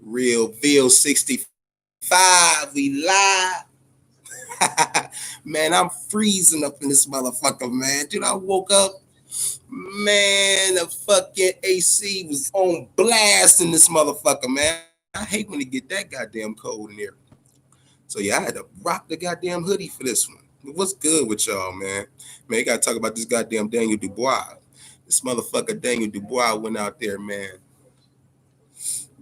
Real Ville 65. We live. Man, I'm freezing up in this motherfucker, man. Dude, I woke up. Man, the fucking AC was on blast in this motherfucker, man. I hate when it get that goddamn cold in here. So yeah, I had to rock the goddamn hoodie for this one. What's good with y'all, man? Man, you gotta talk about this goddamn Daniel Dubois. This motherfucker Daniel Dubois went out there, man.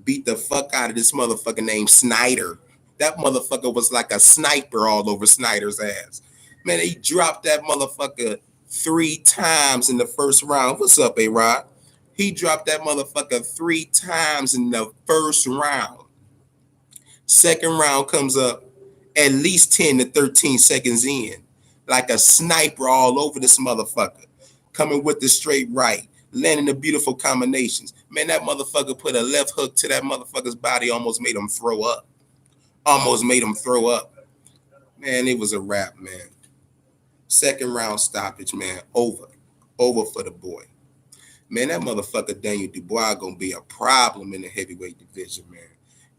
Beat the fuck out of this motherfucker named Snider. That motherfucker was like a sniper all over Snider's ass. Man, he dropped that motherfucker 3 times in the first round. What's up, A-Rod? He dropped that motherfucker 3 times in the first round. Second round comes up at least 10 to 13 seconds in. Like a sniper all over this motherfucker. Coming with the straight right. Landing the beautiful combinations. Man, that motherfucker put a left hook to that motherfucker's body, almost made him throw up. Man, it was a wrap, man. Second round stoppage, man. Over for the boy. Man, that motherfucker Daniel Dubois gonna be a problem in the heavyweight division, man.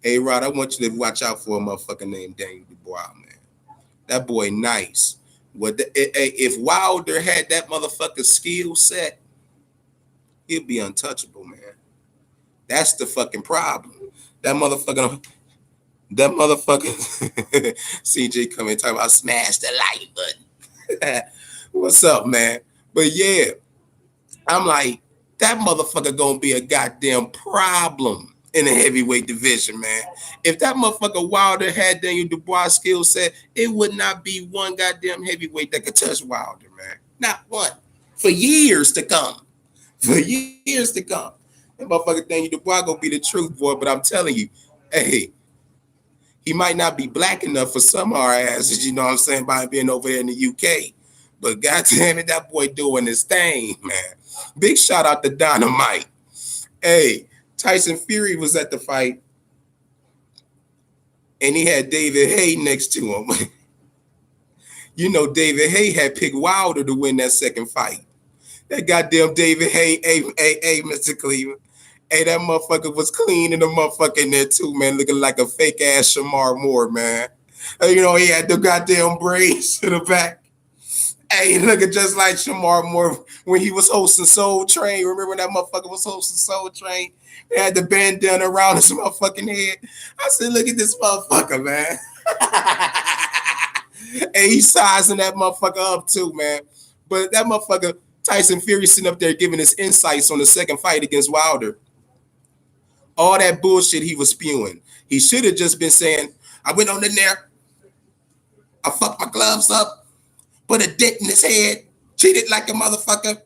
Hey, Rod, I want you to watch out for a motherfucker named Daniel Dubois, man. That boy nice. If Wilder had that motherfucker skill set, he'd be untouchable, man. That's the fucking problem. That motherfucker CJ coming talking about smash the like button. What's up, man? But yeah, I'm like, that motherfucker gonna be a goddamn problem in the heavyweight division, man. If that motherfucker Wilder had Daniel Dubois skill set, it would not be one goddamn heavyweight that could touch Wilder, man. Not one. For years to come. That motherfucker Daniel Dubois gonna be the truth, boy. But I'm telling you, hey, he might not be black enough for some of our asses, you know what I'm saying, by being over here in the UK. But goddamn it, that boy doing his thing, man. Big shout out to Dynamite. Hey, Tyson Fury was at the fight, and he had David Haye next to him. You know, David Haye had picked Wilder to win that second fight. That goddamn David Haye, hey, Mr. Cleveland. Hey, that motherfucker was clean in the motherfucker in there too, man, looking like a fake ass Shamar Moore, man. You know, he had the goddamn braids to the back. Hey, looking just like Shamar Moore when he was hosting Soul Train. Remember when that motherfucker was hosting Soul Train? They had the bandana around his motherfucking head. I said, look at this motherfucker, man. And he's sizing that motherfucker up too, man. But that motherfucker, Tyson Fury, sitting up there giving his insights on the second fight against Wilder. All that bullshit he was spewing. He should have just been saying, I went on in there, I fucked my gloves up, put a dent in his head, treated like a motherfucker.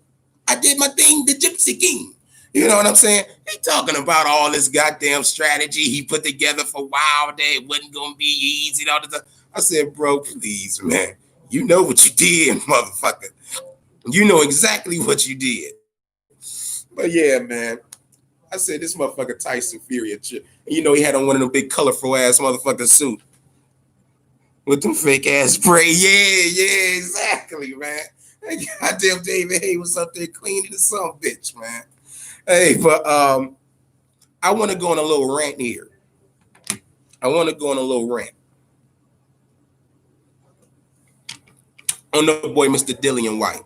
I did my thing, the Gypsy King. You know what I'm saying? He talking about all this goddamn strategy he put together for Wilder. It wasn't going to be easy. And all this. I said, bro, please, man. You know what you did, motherfucker. You know exactly what you did. But yeah, man. I said, this motherfucker Tyson Fury. And you know, he had on one of them big colorful ass motherfucker suit. With them fake ass spray. Yeah, exactly, man. That goddamn David Haye was up there cleaning the son bitch, man. Hey, but I want to go on a little rant here. On the boy, Mr. Dillian White.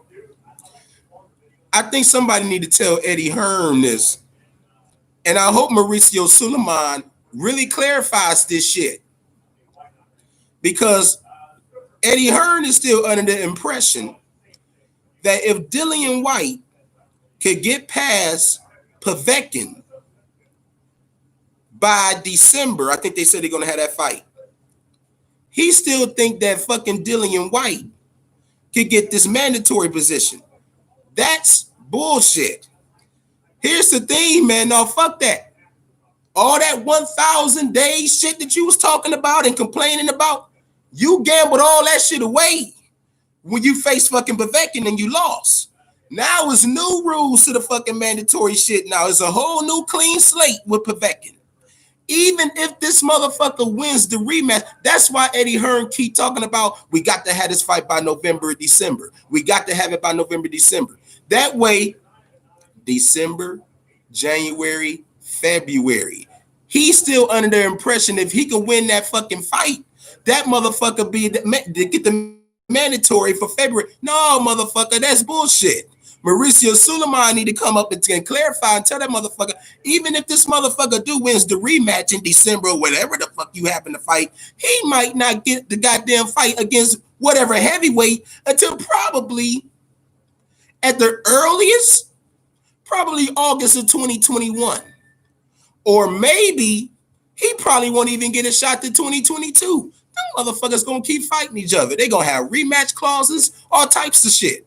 I think somebody need to tell Eddie Hearn this. And I hope Mauricio Suleiman really clarifies this shit. Because Eddie Hearn is still under the impression that if Dillian White could get past Povetkin by December, I think they said they're going to have that fight. He still think that fucking Dillian White could get this mandatory position. That's bullshit. Here's the thing, man. No, fuck that. All that 1,000 days shit that you was talking about and complaining about, you gambled all that shit away when you faced fucking Povetkin and you lost. Now it's new rules to the fucking mandatory shit. Now it's a whole new clean slate with Povetkin. Even if this motherfucker wins the rematch, that's why Eddie Hearn keep talking about we got to have this fight by November or December. We got to have it by November, December. That way, December, January, February, He's still under the impression if he can win that fucking fight, that motherfucker to get the mandatory for February. No, motherfucker, that's bullshit. Mauricio Suleiman need to come up and clarify and tell that motherfucker, even if this motherfucker do wins the rematch in December or whatever the fuck you happen to fight, he might not get the goddamn fight against whatever heavyweight until probably at the earliest, probably August of 2021. Or maybe he probably won't even get a shot to 2022. Them motherfuckers gonna keep fighting each other. They gonna have rematch clauses, all types of shit.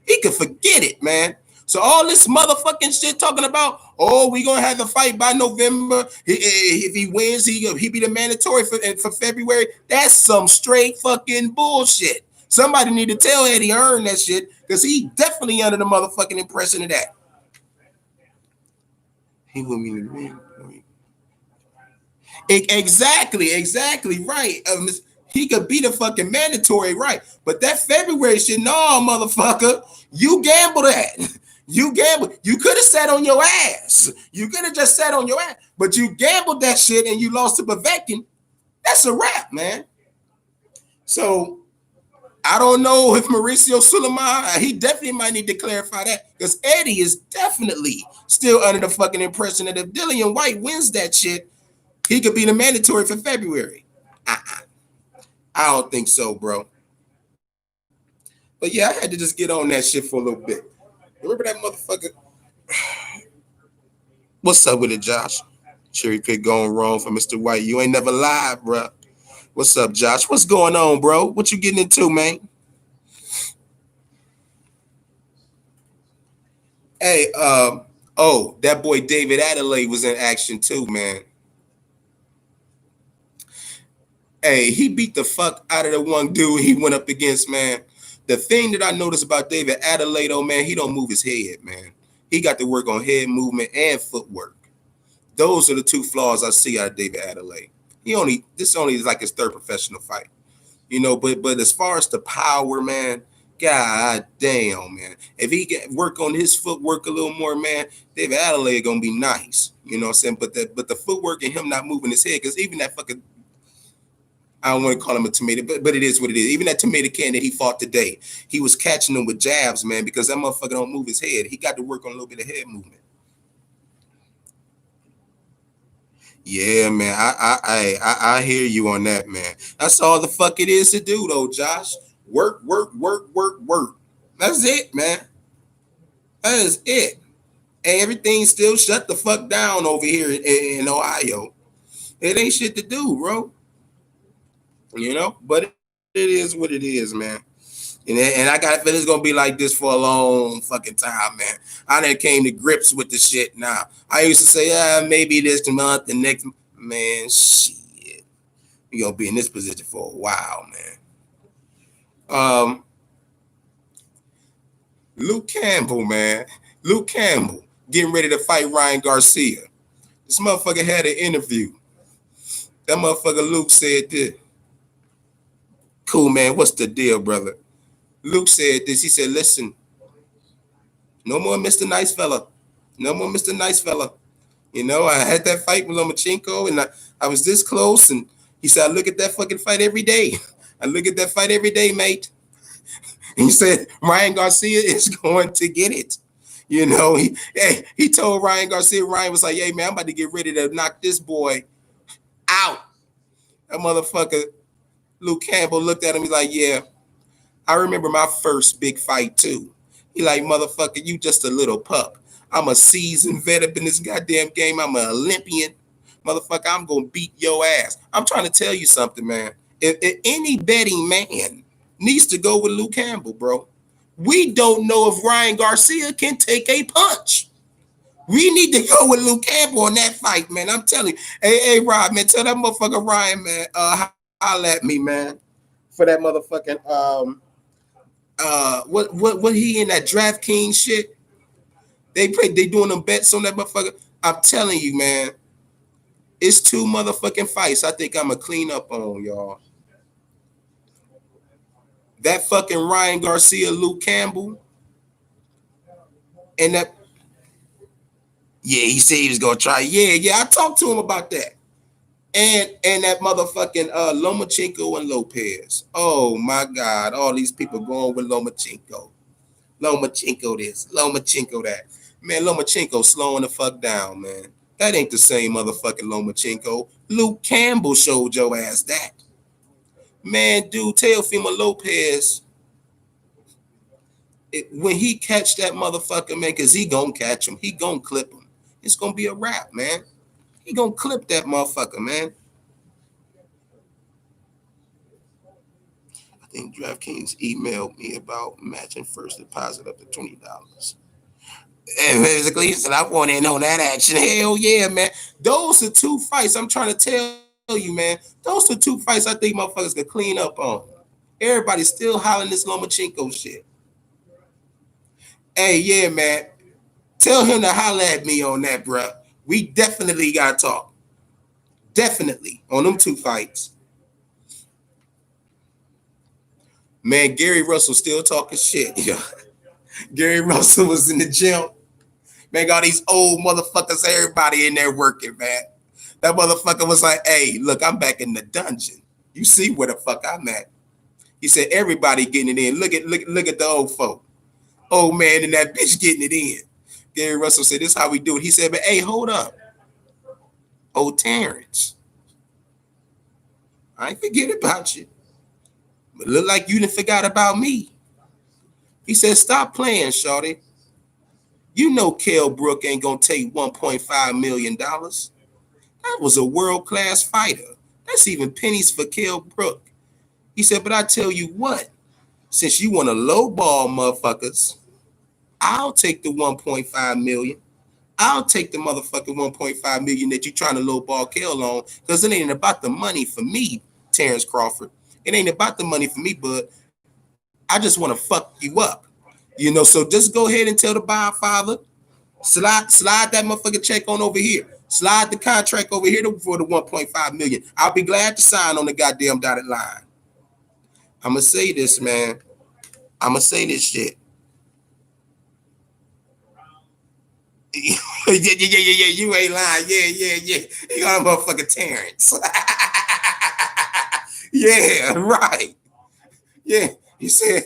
He could forget it, man. So all this motherfucking shit talking about, oh, we gonna have the fight by November. If he wins, he be the mandatory for February. That's some straight fucking bullshit. Somebody need to tell Eddie Earn that shit, because he definitely under the motherfucking impression of that. He wouldn't even win. Exactly, right. He could be the fucking mandatory, right? But that February shit, no, motherfucker, you gamble that. You gambled. You could have sat on your ass. You could have just sat on your ass, but you gambled that shit and you lost to Povetkin. That's a wrap, man. So I don't know if Mauricio Suleiman, he definitely might need to clarify that, because Eddie is definitely still under the fucking impression that if Dillian White wins that shit, he could be the mandatory for February. I don't think so, bro. But yeah, I had to just get on that shit for a little bit. Remember that motherfucker? What's up with it, Josh? Cherry pick going wrong for Mr. White. You ain't never lied, bro. What's up, Josh? What's going on, bro? What you getting into, man? Hey, oh, that boy David Adelaide was in action too, man. Hey, he beat the fuck out of the one dude he went up against, man. The thing that I noticed about David Adelaide, oh man, he don't move his head, man. He got to work on head movement and footwork. Those are the two flaws I see out of David Adelaide. This only is like his third professional fight, But as far as the power, man, god damn, man. If he can work on his footwork a little more, man, David Adelaide gonna be nice. You know what I'm saying? But the footwork and him not moving his head, because even that fucking, I don't want to call him a tomato, but it is what it is. Even that tomato can that he fought today, he was catching them with jabs, man, because that motherfucker don't move his head. He got to work on a little bit of head movement. Yeah, man, I hear you on that, man. That's all the fuck it is to do, though, Josh. Work. That's it, man. That is it. And everything's still shut the fuck down over here in Ohio. It ain't shit to do, bro. But it is what it is, man. And I got a feeling it's gonna be like this for a long fucking time, man. I done came to grips with the shit now. I used to say, maybe this month, the next, man, shit. We gonna be in this position for a while, man. Luke Campbell, man. Luke Campbell getting ready to fight Ryan Garcia. This motherfucker had an interview. That motherfucker Luke said this. Cool, man. What's the deal, brother? Luke said this. He said, listen, no more Mr. Nice Fella. No more Mr. Nice Fella. I had that fight with Lomachenko, and I was this close. And he said, I look at that fucking fight every day. I look at that fight every day, mate. And he said, Ryan Garcia is going to get it. He told Ryan Garcia, Ryan was like, hey, man, I'm about to get ready to knock this boy out. That motherfucker, Luke Campbell, looked at him. He's like, yeah, I remember my first big fight too. He like, motherfucker, you just a little pup. I'm a seasoned vet up in this goddamn game. I'm an Olympian. Motherfucker, I'm going to beat your ass. I'm trying to tell you something, man. If any betting man needs to go with Luke Campbell, bro. We don't know if Ryan Garcia can take a punch. We need to go with Luke Campbell on that fight, man. I'm telling you. Hey, Rob, man, tell that motherfucker Ryan, man, holla at me, man, for that motherfucking what he in that DraftKings shit. They doing them bets on that motherfucker. I'm telling you, man, it's 2 motherfucking fights I think I'ma clean up on, y'all. That fucking Ryan Garcia, Luke Campbell, and that. Yeah, he said he was gonna try. Yeah, I talked to him about that. And that motherfucking Lomachenko and Lopez. Oh my God, all these people going with Lomachenko. Lomachenko this, Lomachenko that. Man, Lomachenko slowing the fuck down, man. That ain't the same motherfucking Lomachenko. Luke Campbell showed your ass that. Man, dude, Teofimo Lopez, when he catch that motherfucker, man, because he gonna catch him. He gonna clip him. It's gonna be a wrap, man. He gonna clip that motherfucker, man. I think DraftKings emailed me about matching first deposit up to $20. And basically, he said, I want in on that action. Hell yeah, man. Those are two fights. I'm trying to tell you, man. Those are two fights I think motherfuckers could clean up on. Everybody's still hollering this Lomachenko shit. Hey, yeah, man. Tell him to holler at me on that, bro. We definitely got to talk. Definitely on them two fights. Man, Gary Russell still talking shit. Yeah. Gary Russell was in the gym. Man, got these old motherfuckers, everybody in there working, man. That motherfucker was like, hey, look, I'm back in the dungeon. You see where the fuck I'm at. He said, everybody getting it in. Look at the old folk. Old man and that bitch getting it in. Gary Russell said, this is how we do it. He said, but hey, hold up. Old Terrence. I ain't forget about you. But look like you done forgot about me. He said, stop playing, shorty. You know Kell Brook ain't gonna take $1.5 million. That was a world-class fighter. That's even pennies for Kell Brook. He said, but I tell you what, since you want to lowball motherfuckers, I'll take the 1.5 million. I'll take the motherfucking 1.5 million that you trying to lowball Kell on, because it ain't about the money for me, Terrence Crawford. It ain't about the money for me, but I just want to fuck you up. So just go ahead and tell the Godfather, slide that motherfucking check on over here. Slide the contract over here for the 1.5 million. I'll be glad to sign on the goddamn dotted line. I'm gonna say this, man. I'm gonna say this shit. Yeah. You ain't lying. Yeah. You got a motherfucking Terrence. Yeah, right. Yeah. He said,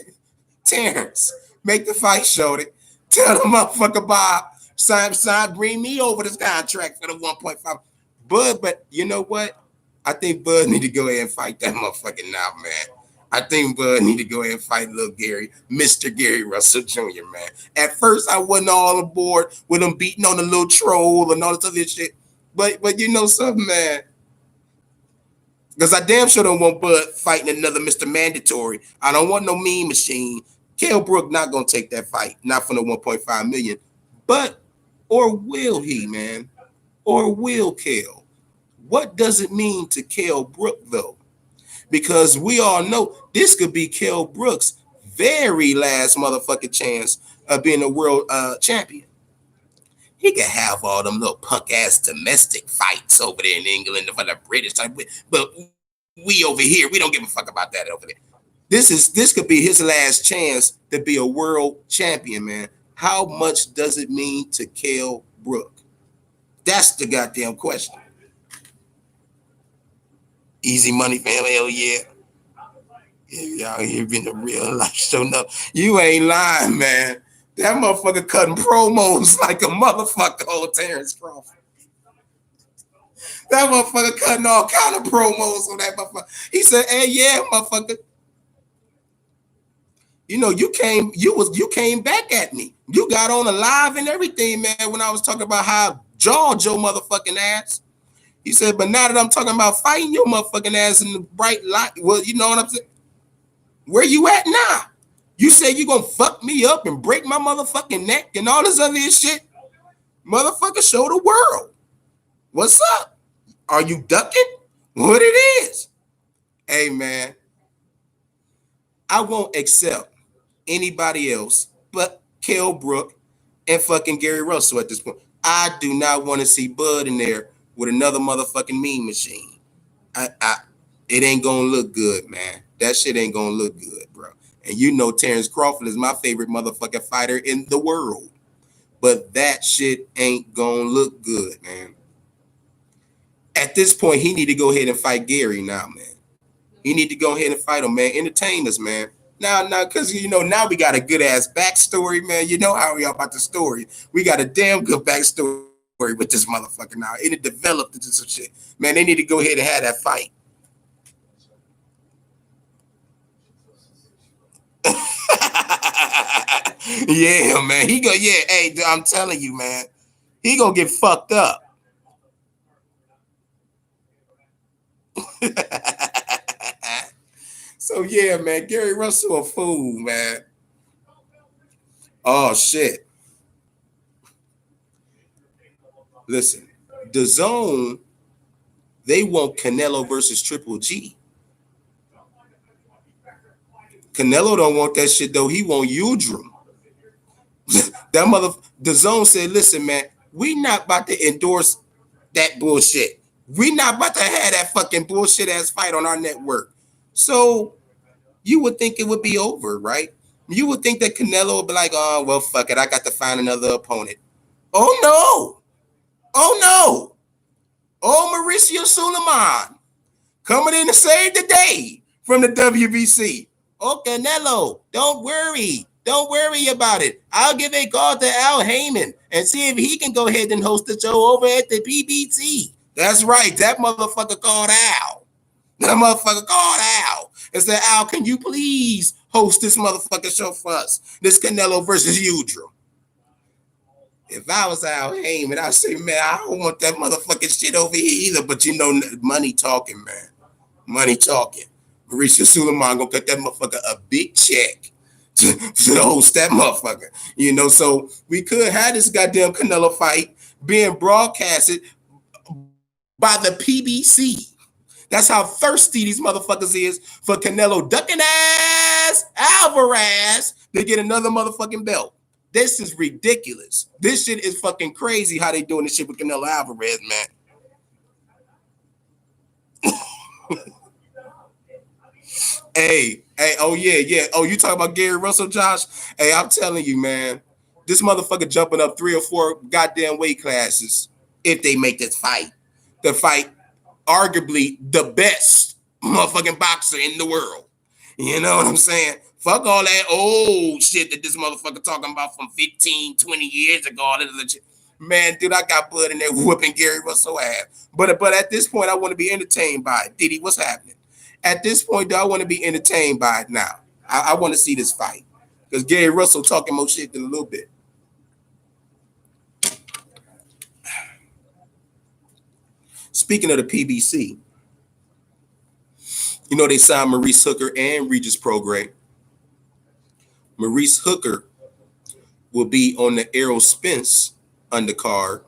Terrence, make the fight, shorty. Tell the motherfucker Bob, sign, bring me over this contract for the 1.5. But you know what? I think Bud need to go ahead and fight that motherfucker now, man. I think Bud need to go ahead and fight little Gary, Mr. Gary Russell Jr., man. At first, I wasn't all aboard with him beating on the little troll and all this other shit. But you know something, man? Because I damn sure don't want Bud fighting another Mr. Mandatory. I don't want no mean machine. Kell Brook not going to take that fight, not for the 1.5 million. But, or will he, man? Or will Kell? What does it mean to Kell Brook, though? Because we all know this could be Kell Brook's very last motherfucking chance of being a world champion. He could have all them little punk ass domestic fights over there in England for the British type, but we over here, we don't give a fuck about that over there. This could be his last chance to be a world champion, man. How much does it mean to Kell Brook? That's the goddamn question. Easy money, fam. Hell yeah. Y'all here been a real life show. No, you ain't lying, man. That motherfucker cutting promos like a motherfucker, old Terrence Crawford. That motherfucker cutting all kind of promos on that motherfucker. He said, hey, yeah, motherfucker. You came back at me. You got on a live and everything, man, when I was talking about how jawed your motherfucking ass. He said, but now that I'm talking about fighting your motherfucking ass in the bright light, well, you know what I'm saying? Where you at now? You say you gonna fuck me up and break my motherfucking neck and all this other shit? Motherfucker, show the world. What's up? Are you ducking? What it is? Hey, man, I won't accept anybody else but Kell Brook and fucking Gary Russell at this point. I do not want to see Bud in there with another motherfucking mean machine. It ain't gonna look good, man. That shit ain't gonna look good, bro. And you know Terrence Crawford is my favorite motherfucking fighter in the world. But that shit ain't gonna look good, man. At this point, he need to go ahead and fight Gary now, man. He need to go ahead and fight him, man. Entertain us, man. Now, because now we got a good ass backstory, man. You know how we are about the story. We got a damn good backstory with this motherfucker now. And it developed into some shit. Man, they need to go ahead and have that fight. Yeah, man. Hey, I'm telling you, man. He gonna get fucked up. So yeah, man, Gary Russell a fool, man. Oh shit. Listen, the Zone, they want Canelo versus Triple G. Canelo don't want that shit though. He want Udrum. The Zone said, listen, man, we not about to endorse that bullshit. We not about to have that fucking bullshit ass fight on our network. So you would think it would be over, right? You would think that Canelo would be like, oh, well, fuck it. I got to find another opponent. Oh, no. Oh, no. Oh, Mauricio Suleiman coming in to save the day from the WBC. Oh, Canelo, don't worry. Don't worry about it. I'll give a call to Al Heyman and see if he can go ahead and host the show over at the PBC. That's right. That motherfucker called Al. That motherfucker called Al and said, Al, can you please host this motherfucking show for us? This Canelo versus Udrum. If I was Al Heyman, I'd say, man, I don't want that motherfucking shit over here either. But money talking, man. Money talking. Mauricio Suleiman gonna cut that motherfucker a big check to host that motherfucker. So we could have this goddamn Canelo fight being broadcasted by the PBC. That's how thirsty these motherfuckers is for Canelo ducking ass Alvarez to get another motherfucking belt. This is ridiculous. This shit is fucking crazy how they doing this shit with Canelo Alvarez, man. Hey, oh yeah. Oh, you talking about Gary Russell, Josh? Hey, I'm telling you, man, this motherfucker jumping up 3 or 4 goddamn weight classes if they make this fight. The fight, arguably the best motherfucking boxer in the world. You know what I'm saying? Fuck all that old shit that this motherfucker talking about from 15, 20 years ago. All that shit. Man, dude, I got blood in there whooping Gary Russell ass. But at this point, I want to be entertained by it. Diddy, what's happening? At this point, do I want to be entertained by it now? I want to see this fight. Because Gary Russell talking more shit than a little bit. Speaking of the PBC, they signed Maurice Hooker and Regis Prograis. Maurice Hooker will be on the Errol Spence undercard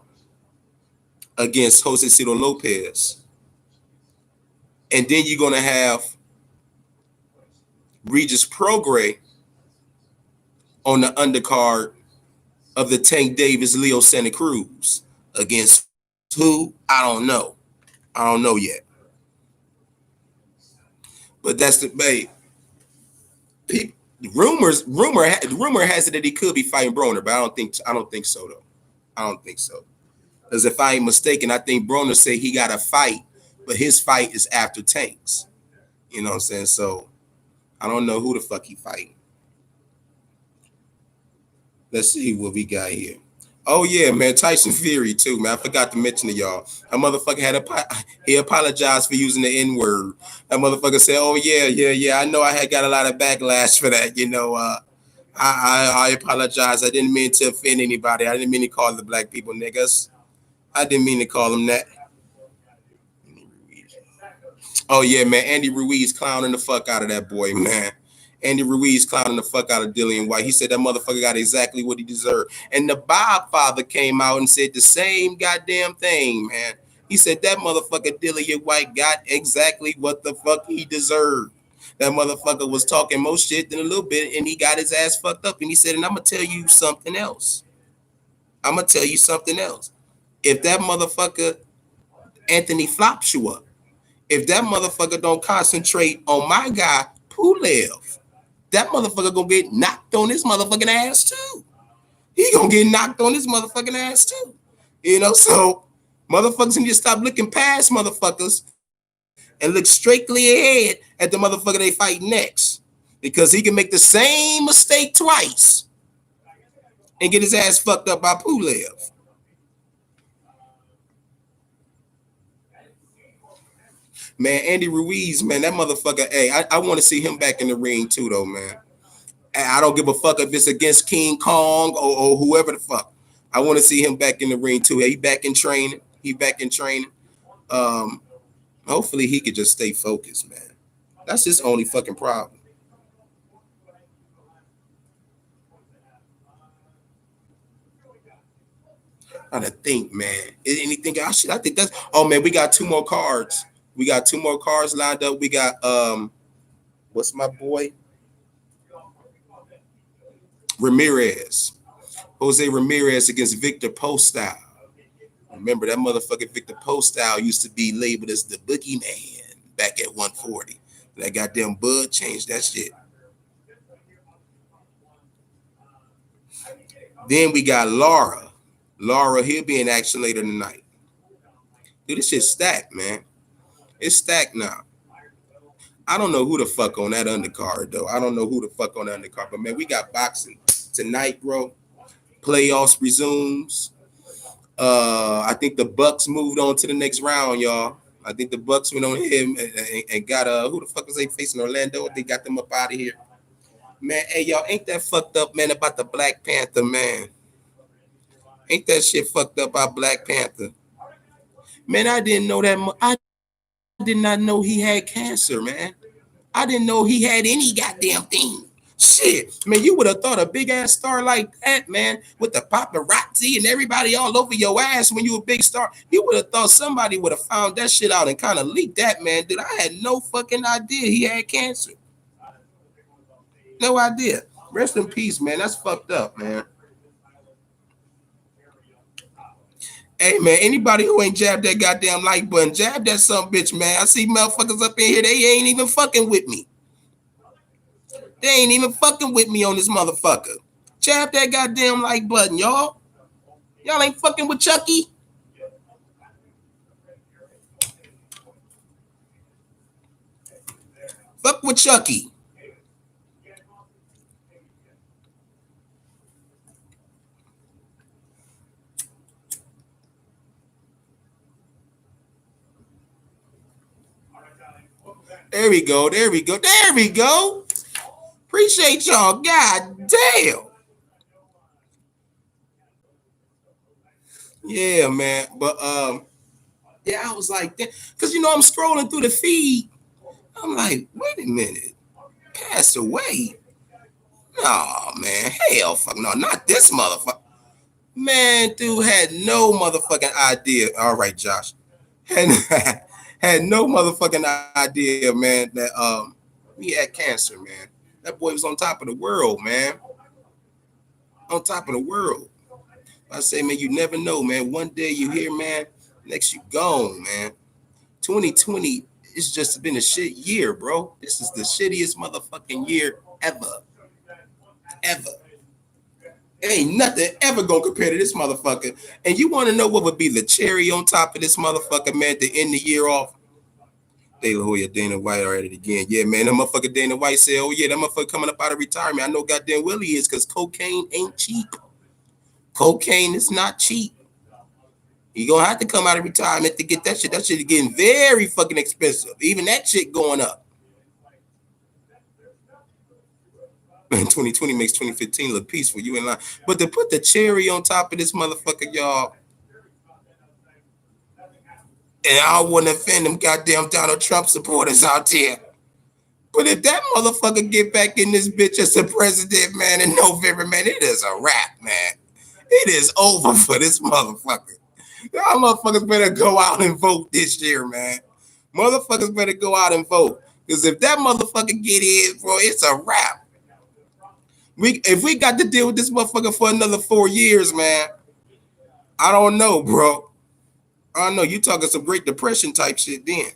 against Jose Cito Lopez. And then you're going to have Regis Prograis on the undercard of the Tank Davis Leo Santa Cruz against who? I don't know. I don't know yet. But that's the babe. Rumor has it that he could be fighting Broner, but I don't think so though. I don't think so. Because if I ain't mistaken, I think Broner said he got a fight, but his fight is after Tanks. You know what I'm saying? So I don't know who the fuck he fighting. Let's see what we got here. Oh yeah, man, Tyson Fury too, man. I forgot to mention to y'all. A motherfucker he apologized for using the N-word. That motherfucker said, "Oh yeah. I know I had got a lot of backlash for that. I apologize. I didn't mean to offend anybody. I didn't mean to call the black people niggas. I didn't mean to call them that." Oh yeah, man. Andy Ruiz clowning the fuck out of that boy, man. Andy Ruiz clowning the fuck out of Dillian White. He said that motherfucker got exactly what he deserved. And the Bob father came out and said the same goddamn thing, man. He said that motherfucker Dillian White got exactly what the fuck he deserved. That motherfucker was talking more shit than a little bit, and he got his ass fucked up. And he said, and I'm going to tell you something else. If that motherfucker Anthony flops you up, if that motherfucker don't concentrate on my guy, Pulev, that motherfucker gonna get knocked on his motherfucking ass too. He gonna get knocked on his motherfucking ass too. So Motherfuckers need to stop looking past motherfuckers and look straightly ahead at the motherfucker they fight next. Because he can make the same mistake twice and get his ass fucked up by Pulev. Man, Andy Ruiz, man, that motherfucker, hey, I want to see him back in the ring too, though, man. I don't give a fuck if it's against King Kong or whoever the fuck. I want to see him back in the ring too. He back in training. He back in training. Um, Hopefully he could just stay focused, man. That's his only fucking problem. I don't think, man. Anything else? I think that's. Oh man, we got two more cards. We got two more cards lined up. We got what's my boy? Ramirez. Jose Ramirez against Victor Postile. Remember that motherfucking Victor Postile used to be labeled as the boogeyman back at 140. That goddamn Bud changed that shit. Then we got Laura. Laura, he'll be in action later tonight. Dude, this shit's stacked, man. It's stacked now. I don't know who the fuck on that undercard though. I don't know who the fuck on that undercard, but man, we got boxing tonight, bro. Playoffs resumes. I think the Bucks moved on to the next round, y'all. I think the Bucks went on him and got who the fuck was they facing Orlando? They got them up out of here. Man, hey y'all, ain't that fucked up, man, about the Black Panther, man? Ain't that shit fucked up about Black Panther? Man, I didn't know that. I did not know he had cancer, man. I didn't know he had any goddamn thing. Shit, man, you would have thought a big ass star like that, man, with the paparazzi and everybody all over your ass when you a big star, you would have thought somebody would have found that shit out and kind of leaked that, man. Dude, I had no fucking idea he had cancer. No idea. Rest in peace, man. That's fucked up, man. Hey man, anybody who ain't jabbed that goddamn like button, jab that some bitch, man. I see motherfuckers up in here, they ain't even fucking with me. They ain't even fucking with me on this motherfucker. Jab that goddamn like button, y'all. Y'all ain't fucking with Chucky. Fuck with Chucky. There we go. There we go. There we go. Appreciate y'all. God damn. Yeah, man. But yeah, I was like that. Cause I'm scrolling through the feed. I'm like, wait a minute. Passed away. No, man. Hell fuck no. Not this motherfucker. Man, dude had no motherfucking idea. All right, Josh. Had, had no motherfucking idea, man, that he had cancer, man. That boy was on top of the world, man. On top of the world. I say, man, you never know, man. One day you here, man. Next you gone, man. 2020, it's just been a shit year, bro. This is the shittiest motherfucking year ever. Ever. Ain't nothing ever gonna compare to this motherfucker. And you want to know what would be the cherry on top of this motherfucker, man, to end the year off? De La Hoya, Dana White are at it again. Yeah, man, that motherfucker Dana White said, oh yeah, that motherfucker coming up out of retirement. I know goddamn well he is, because cocaine ain't cheap. Cocaine is not cheap. You gonna have to come out of retirement to get that shit. That shit is getting very fucking expensive. Even that shit going up. Man, 2020 makes 2015 look peaceful. You in line. But to put the cherry on top of this motherfucker, y'all, and I wouldn't offend them goddamn Donald Trump supporters out there. But if that motherfucker get back in this bitch as a president, man, in November, man, it is a wrap, man. It is over for this motherfucker. Y'all motherfuckers better go out and vote this year, man. Motherfuckers better go out and vote. Because if that motherfucker get in, bro, it's a wrap. If we got to deal with this motherfucker for another 4 years, man, I don't know, bro. I don't know. You talking some Great Depression type shit then.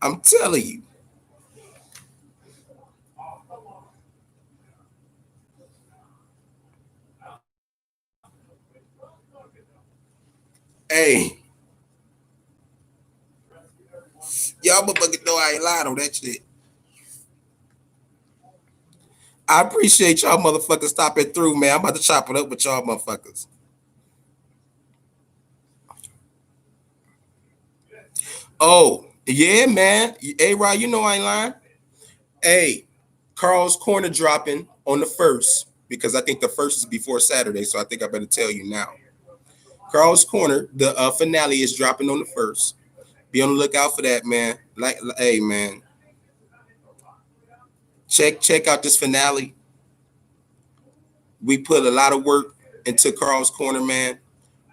I'm telling you. Hey, y'all motherfuckers know I ain't lying on that shit. I appreciate y'all motherfuckers stopping through, man. I'm about to chop it up with y'all motherfuckers. Oh, yeah, man. Hey, Rod, you know I ain't lying. Hey, Carl's Corner dropping on the first because I think the first is before Saturday, so I think I better tell you now. Carl's Corner, the finale is dropping on the first. Be on the lookout for that, man. Hey, man, check out this finale. We put a lot of work into Carl's Corner, man.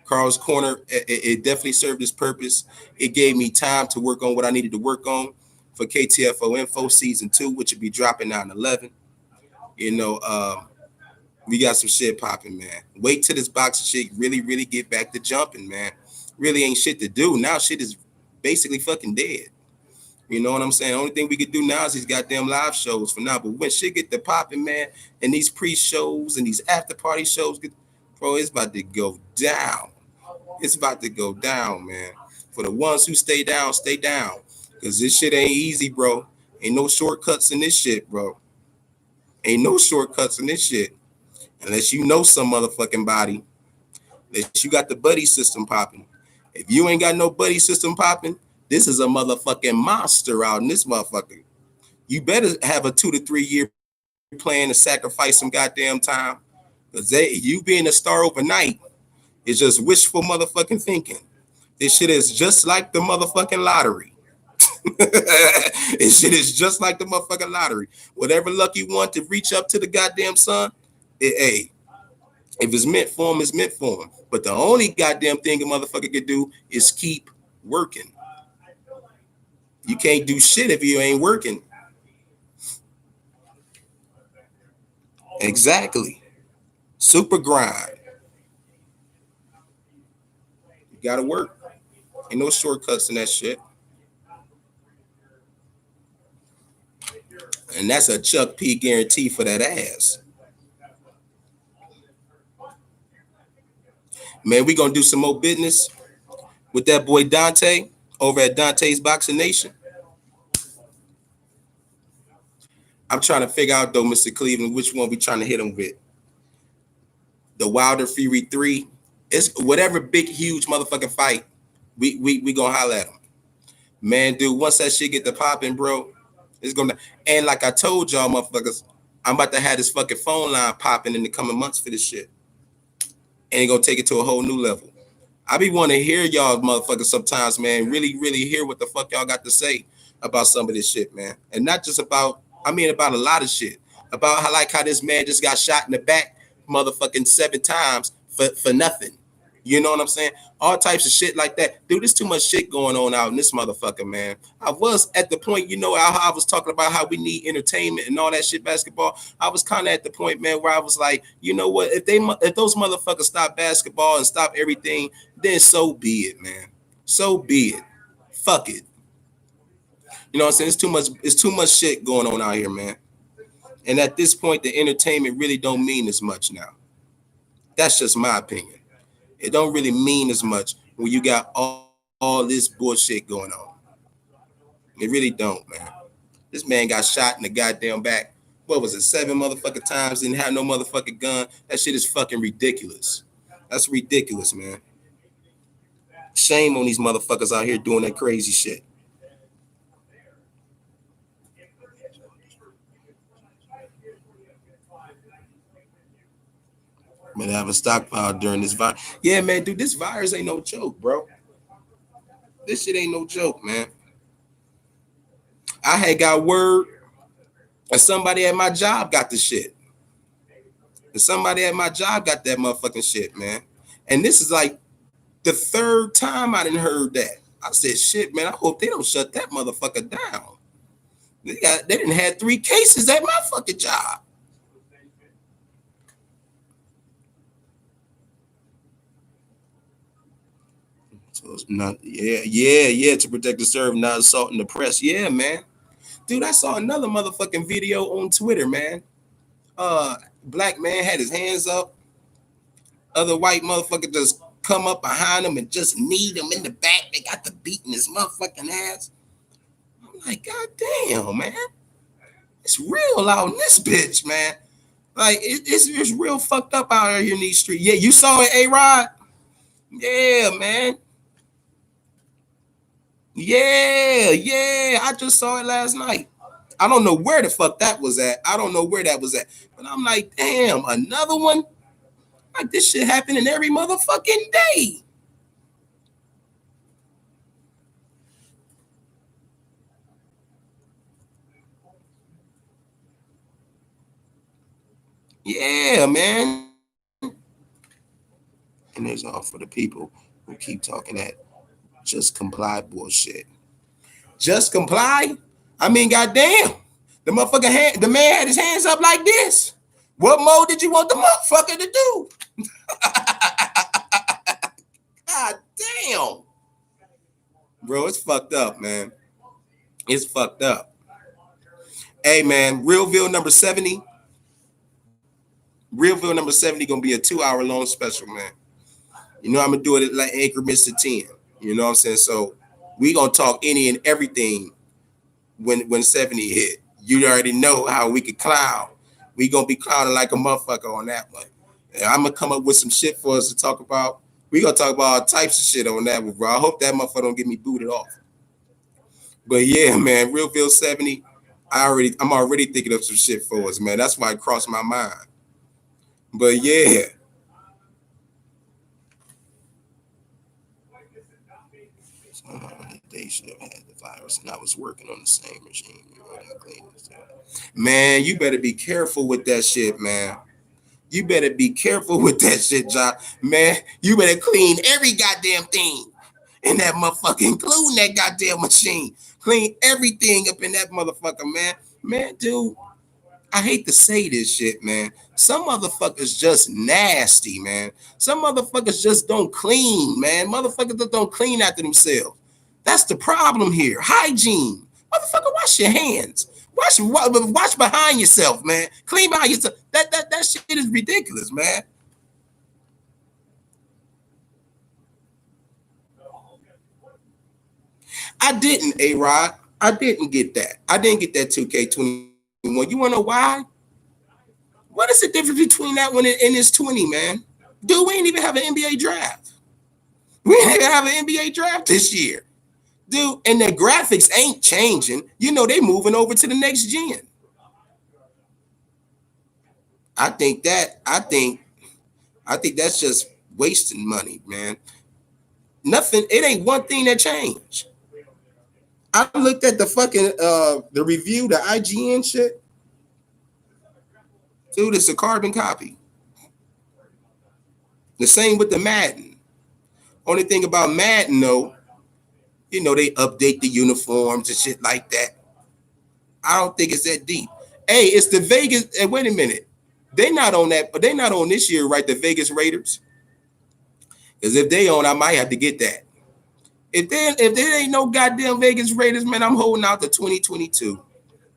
Carl's Corner, it definitely served its purpose. It gave me time to work on what I needed to work on for KTFO Info Season 2, which will be dropping 9/11. You know, we got some shit popping, man. Wait till this box of shit really get back to jumping, man. Really ain't shit to do. Now shit is basically fucking dead. You know what I'm saying? Only thing we could do now is these goddamn live shows for now. But when shit get to popping, man, and these pre-shows and these after-party shows, bro, it's about to go down. It's about to go down, man. For the ones who stay down, stay down. Because this shit ain't easy, bro. Ain't no shortcuts in this shit, bro. Ain't no shortcuts in this shit. Unless you know some motherfucking body. Unless you got the buddy system popping. If you ain't got no buddy system popping, this is a motherfucking monster out in this motherfucker. You better have a 2 to 3 year plan to sacrifice some goddamn time. Because you being a star overnight is just wishful motherfucking thinking. This shit is just like the motherfucking lottery. This shit is just like the motherfucking lottery. Whatever luck you want to reach up to the goddamn sun, hey, if it's meant for him, it's meant for him. But the only goddamn thing a motherfucker can do is keep working. You can't do shit if you ain't working. Exactly. Super grind. You gotta work. Ain't no shortcuts in that shit. And that's a Chuck P guarantee for that ass. Man, we gonna do some more business with that boy Dante over at Dante's Boxing Nation. I'm trying to figure out though, Mr. Cleveland, which one we trying to hit him with. The Wilder Fury 3. It's whatever big, huge motherfucking fight. We gonna holler at him. Man, dude, once that shit get to popping, bro, it's gonna. And like I told y'all, motherfuckers, I'm about to have this fucking phone line popping in the coming months for this shit, and it gonna take it to a whole new level. I be wanting to hear y'all motherfuckers sometimes, man. Really hear what the fuck y'all got to say about some of this shit, man. And not just about, I mean about a lot of shit. About how this man just got shot in the back motherfucking 7 times for nothing. You know what I'm saying? All types of shit like that. Dude, there's too much shit going on out in this motherfucker, man. I was at the point, you know, how I was talking about how we need entertainment and all that shit, basketball. I was kind of at the point, man, where I was like, you know what? If those motherfuckers stop basketball and stop everything, then so be it, man. So be it. Fuck it. You know what I'm saying? It's too much shit going on out here, man. And at this point, the entertainment really don't mean as much now. That's just my opinion. It don't really mean as much when you got all this bullshit going on. It really don't, man. This man got shot in the goddamn back. What was it? 7 motherfucking times. Didn't have no motherfucking gun. That shit is fucking ridiculous. That's ridiculous, man. Shame on these motherfuckers out here doing that crazy shit. Man, I have a stockpile during this virus. Yeah, man, dude, this virus ain't no joke, bro. This shit ain't no joke, man. I had got word and somebody at my job got the shit. And somebody at my job got that motherfucking shit, man. And this is like the 3rd time I didn't heard that. I said, shit, man, I hope they don't shut that motherfucker down. They didn't have 3 cases at my fucking job. So it's not, yeah, to protect the servant, not assaulting the press. Yeah, man. Dude, I saw another motherfucking video on Twitter, man. Black man had his hands up. Other white motherfucker just come up behind him and just knee him in the back. They got the beat in his motherfucking ass. I'm like, God damn, man. It's real out in this bitch, man. Like, it's real fucked up out here in these streets. Yeah, you saw it, A-Rod? Yeah, man. Yeah. I just saw it last night. I don't know where the fuck that was at. But I'm like, damn, another one? Like, this shit happening every motherfucking day. Yeah, man. And there's all for the people who keep talking that just comply bullshit. Just comply? I mean, goddamn. The man had his hands up like this. What more did you want the motherfucker to do? God damn. Bro, it's fucked up, man. It's fucked up. Hey, man, Realville number 70. Realville number 70 gonna be a 2-hour long special, man. You know, I'm gonna do it like increments of 10. You know what I'm saying? So we gonna talk any and everything when 70 hit. You already know how we could clown. We gonna be clowning like a motherfucker on that one. And I'm gonna come up with some shit for us to talk about. We gonna talk about all types of shit on that one, bro. I hope that motherfucker don't get me booted off. But yeah, man, Realville 70. I'm already thinking of some shit for us, man. That's why it crossed my mind. But yeah. They should have had the virus, and I was working on the same machine. Man, you better be careful with that shit, man. You better be careful with that shit, John. Man, you better clean every goddamn thing in that motherfucker, including that goddamn machine. Clean everything up in that motherfucker, man. Man, dude, I hate to say this shit, man. Some motherfuckers just nasty, man. Some motherfuckers just don't clean, man. Motherfuckers that don't clean after themselves. That's the problem here. Hygiene. Motherfucker, wash your hands. Wash behind yourself, man. Clean behind yourself. That shit is ridiculous, man. I didn't, A-Rod. I didn't get that. I didn't get that 2K21. You want to know why? What is the difference between that one and this 20, man? Dude, we ain't even have an NBA draft. We ain't even have an NBA draft this year. Dude, and the graphics ain't changing. You know, they moving over to the next gen. I think that's just wasting money, man. Nothing, it ain't one thing that changed. I looked at the fucking the review, the IGN shit. Dude, it's a carbon copy. The same with the Madden. Only thing about Madden, though, you know, they update the uniforms and shit like that. I don't think it's that deep. Hey, it's the Vegas. Hey, wait a minute. They not on that, but they not on this year, right? The Vegas Raiders. Because if they on, I might have to get that. If there ain't no goddamn Vegas Raiders, man, I'm holding out to 2022.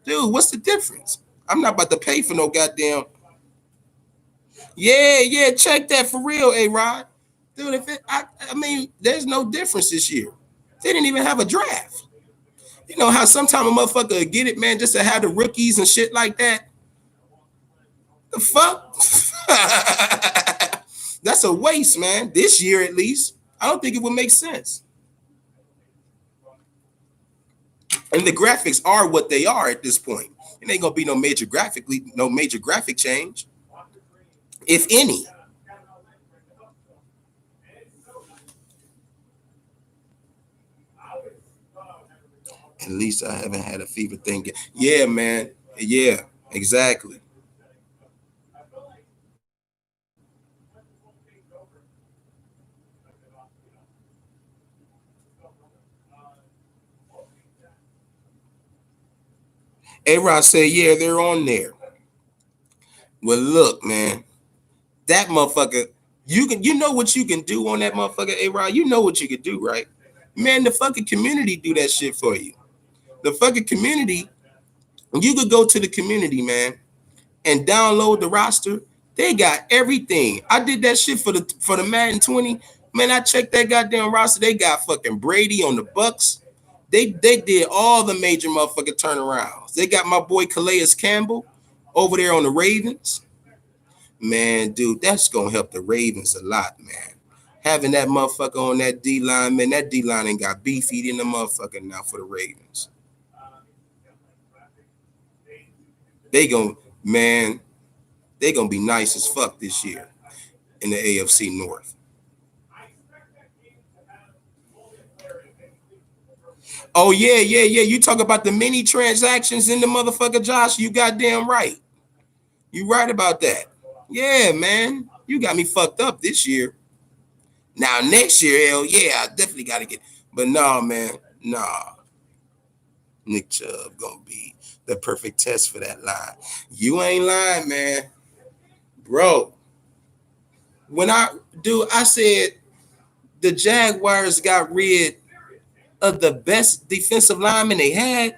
Dude, what's the difference? I'm not about to pay for no goddamn. Yeah, check that for real, A-Rod. Dude, I mean, there's no difference this year. They didn't even have a draft. You know how sometimes a motherfucker will get it, man, just to have the rookies and shit like that? The fuck? That's a waste, man. This year, at least. I don't think it would make sense. And the graphics are what they are at this point. It ain't gonna be no major graphic change, if any. At least I haven't had a fever thing. Yeah, man. Yeah, exactly. A-Rod said, yeah, they're on there. Well, look, man, that motherfucker, you know what you can do on that motherfucker, A-Rod? You know what you can do, right? Man, the fucking community do that shit for you. The fucking community, you could go to the community, man, and download the roster. They got everything. I did that shit for the Madden 20. Man, I checked that goddamn roster. They got fucking Brady on the Bucks. They did all the major motherfucking turnarounds. They got my boy Calais Campbell over there on the Ravens. Man, dude, that's gonna help the Ravens a lot, man. Having that motherfucker on that D line, man, that D line ain't got beef eating the motherfucker now for the Ravens. They gon' man, they gonna be nice as fuck this year in the AFC North. Oh yeah. You talk about the mini transactions in the motherfucker, Josh. You goddamn right. You right about that. Yeah, man. You got me fucked up this year. Now next year, hell yeah, I definitely gotta get. But nah, man, nah. Nick Chubb gonna be the perfect test for that line. You ain't lying, man, bro. When I said the Jaguars got rid of the best defensive lineman they had.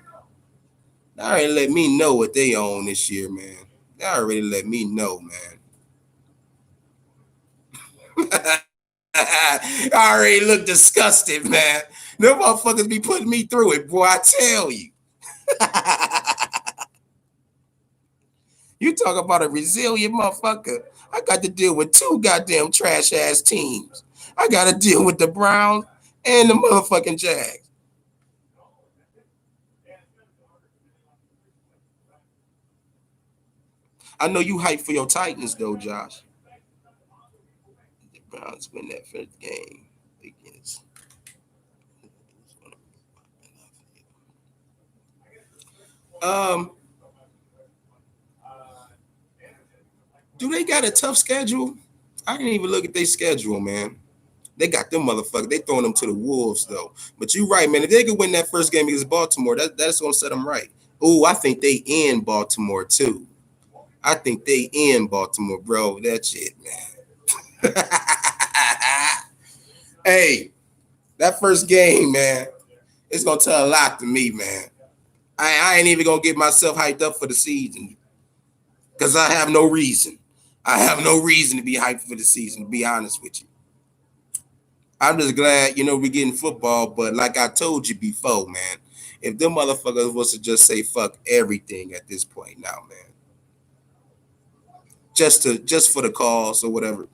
They already let me know what they own this year, man. They already let me know, man. I already look disgusted, man. Them motherfuckers be putting me through it, boy. I tell you. You talk about a resilient motherfucker. I got to deal with two goddamn trash ass teams. I got to deal with the Browns and the motherfucking Jags. I know you hyped for your Titans though, Josh. The Browns win that first game against. Um, do they got a tough schedule? I didn't even look at their schedule, man. They got them motherfuckers. They throwing them to the wolves though. But you right, man. If they could win that first game against Baltimore, that's gonna set them right. Oh, I think they in Baltimore too. I think they in Baltimore, bro. That shit, man. Hey, that first game, man, it's gonna tell a lot to me, man. I ain't even gonna get myself hyped up for the season because I have no reason. I have no reason to be hyped for the season, to be honest with you. I'm just glad, we're getting football, but like I told you before, man, if them motherfuckers was to just say fuck everything at this point now, man, just for the cause or whatever,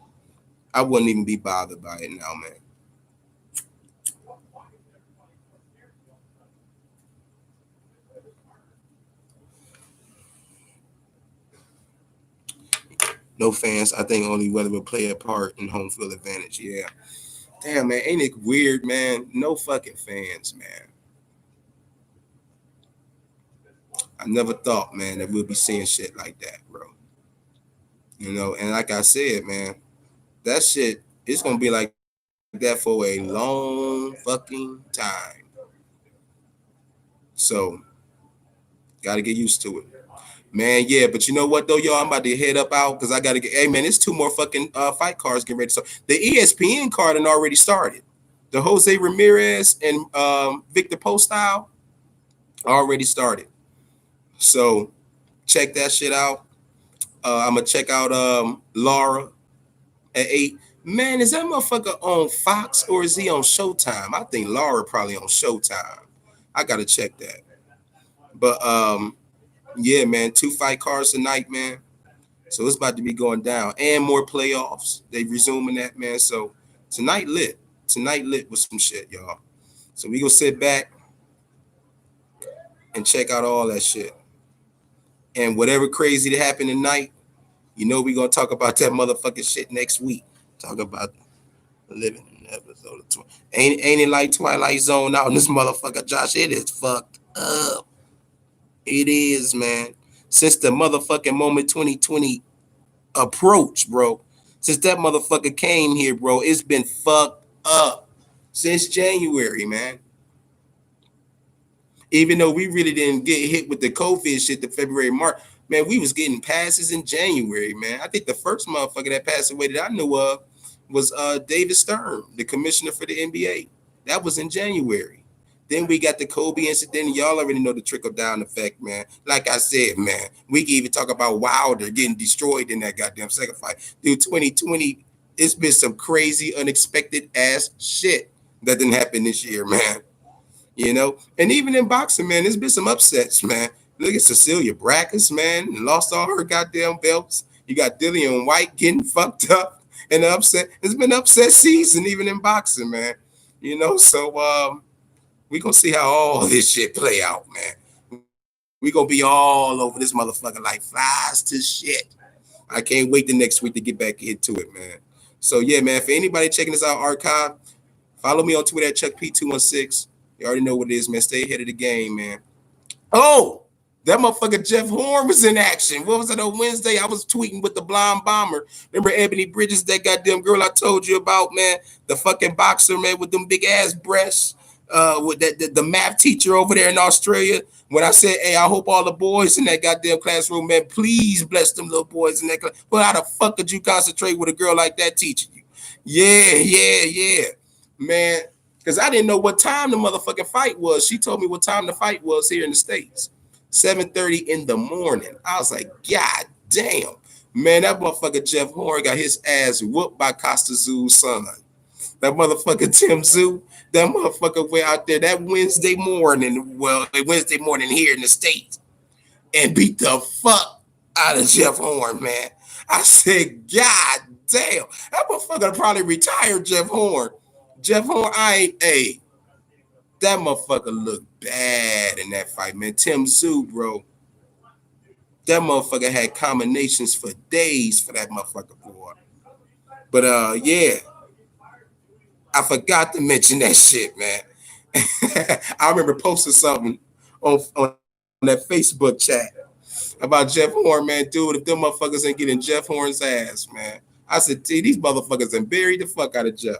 I wouldn't even be bothered by it now, man. No fans, I think only weather will play a part in home field advantage. Yeah. Damn, man, ain't it weird, man? No fucking fans, man. I never thought, man, that we'll be seeing shit like that, bro. And like I said, man, that shit, it's gonna be like that for a long fucking time. So, gotta get used to it. Man, yeah, but you know what though, y'all? I'm about to head up out because I gotta get. Hey, man, it's two more fucking fight cards getting ready. So the ESPN card had already started. The Jose Ramirez and Victor Postile already started. So check that shit out. I'm gonna check out Laura at 8. Man, is that motherfucker on Fox or is he on Showtime? I think Laura probably on Showtime. I gotta check that. But yeah, man, two fight cards tonight, man. So it's about to be going down. And more playoffs. They resuming that, man. So tonight lit. Tonight lit with some shit, y'all. So we gonna sit back and check out all that shit. And whatever crazy that happened tonight, we gonna talk about that motherfucking shit next week. Talk about living in an episode of ain't it like Twilight Zone out in this motherfucker, Josh? It is fucked up. It is, man. Since the motherfucking moment 2020 approach, bro. Since that motherfucker came here, bro, it's been fucked up since January, man. Even though we really didn't get hit with the COVID shit the February, March, man, we was getting passes in January, man. I think the first motherfucker that passed away that I knew of was David Stern, the commissioner for the NBA. That was in January. Then we got the Kobe incident. Y'all already know the trickle down effect, man. Like I said, man, we can even talk about Wilder getting destroyed in that goddamn second fight. Dude, 2020 It's been some crazy, unexpected ass shit that didn't happen this year, man. You know, and even in boxing, man, there's been some upsets, man. Look at Cecilia Brækhus, man, lost all her goddamn belts. You got Dillian White getting fucked up in the upset. It's been an upset season, even in boxing, man. You know, so we gonna see how all this shit play out, man. We gonna be all over this motherfucker like flies to shit. I can't wait the next week to get back into it, man. So yeah, man. For anybody checking this out, archive, follow me on Twitter at ChuckP216. You already know what it is, man. Stay ahead of the game, man. Oh, that motherfucker Jeff Horn was in action. What was it on Wednesday? I was tweeting with the blonde bomber. Remember Ebony Bridges, that goddamn girl I told you about, man? The fucking boxer, man, with them big ass breasts. With the math teacher over there in Australia. When I said, hey, I hope all the boys in that goddamn classroom, man, please bless them little boys in that class. Well, how the fuck could you concentrate with a girl like that teaching you? Yeah, man. Because I didn't know what time the motherfucking fight was. She told me what time the fight was here in the States. 7:30 in the morning. I was like, God damn. Man, that motherfucker Jeff Horn got his ass whooped by Costa Zoo's son. That motherfucker Tim Zoo, that motherfucker went out there that Wednesday morning, Wednesday morning here in the States, and beat the fuck out of Jeff Horn, man. I said, God damn. That motherfucker probably retired Jeff Horn. Jeff Horn, that motherfucker looked bad in that fight, man. Tim Zoo, bro. That motherfucker had combinations for days for that motherfucker, boy. But yeah, I forgot to mention that shit, man. I remember posting something on that Facebook chat about Jeff Horn, man. Dude, if them motherfuckers ain't getting Jeff Horn's ass, man. I said, these motherfuckers and buried the fuck out of Jeff.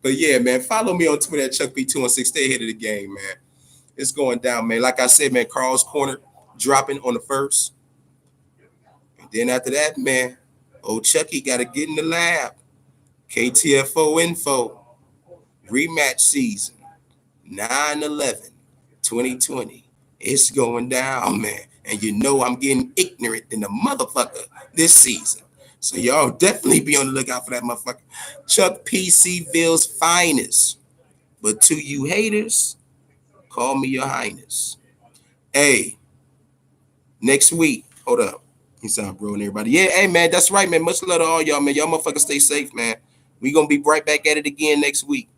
But yeah, man, follow me on Twitter at ChuckP216. Stay ahead of the game, man. It's going down, man. Like I said, man, Carl's Corner dropping on the 1st. And then after that, man, old Chucky got to get in the lab. KTFO info. Rematch season. 9/11, 2020. It's going down, man. And you know I'm getting ignorant in the motherfucker this season. So y'all definitely be on the lookout for that motherfucker. Chuck P. C-Ville's finest. But to you haters, call me your highness. Hey, next week, hold up. Peace out, bro, and everybody. Yeah, hey, man, that's right, man. Much love to all y'all, man. Y'all motherfuckers stay safe, man. We gonna be right back at it again next week.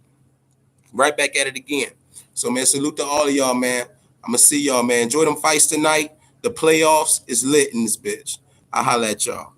Right back at it again. So, man, salute to all of y'all, man. I'm gonna see y'all, man. Enjoy them fights tonight. The playoffs is lit in this bitch. I'll holla at y'all.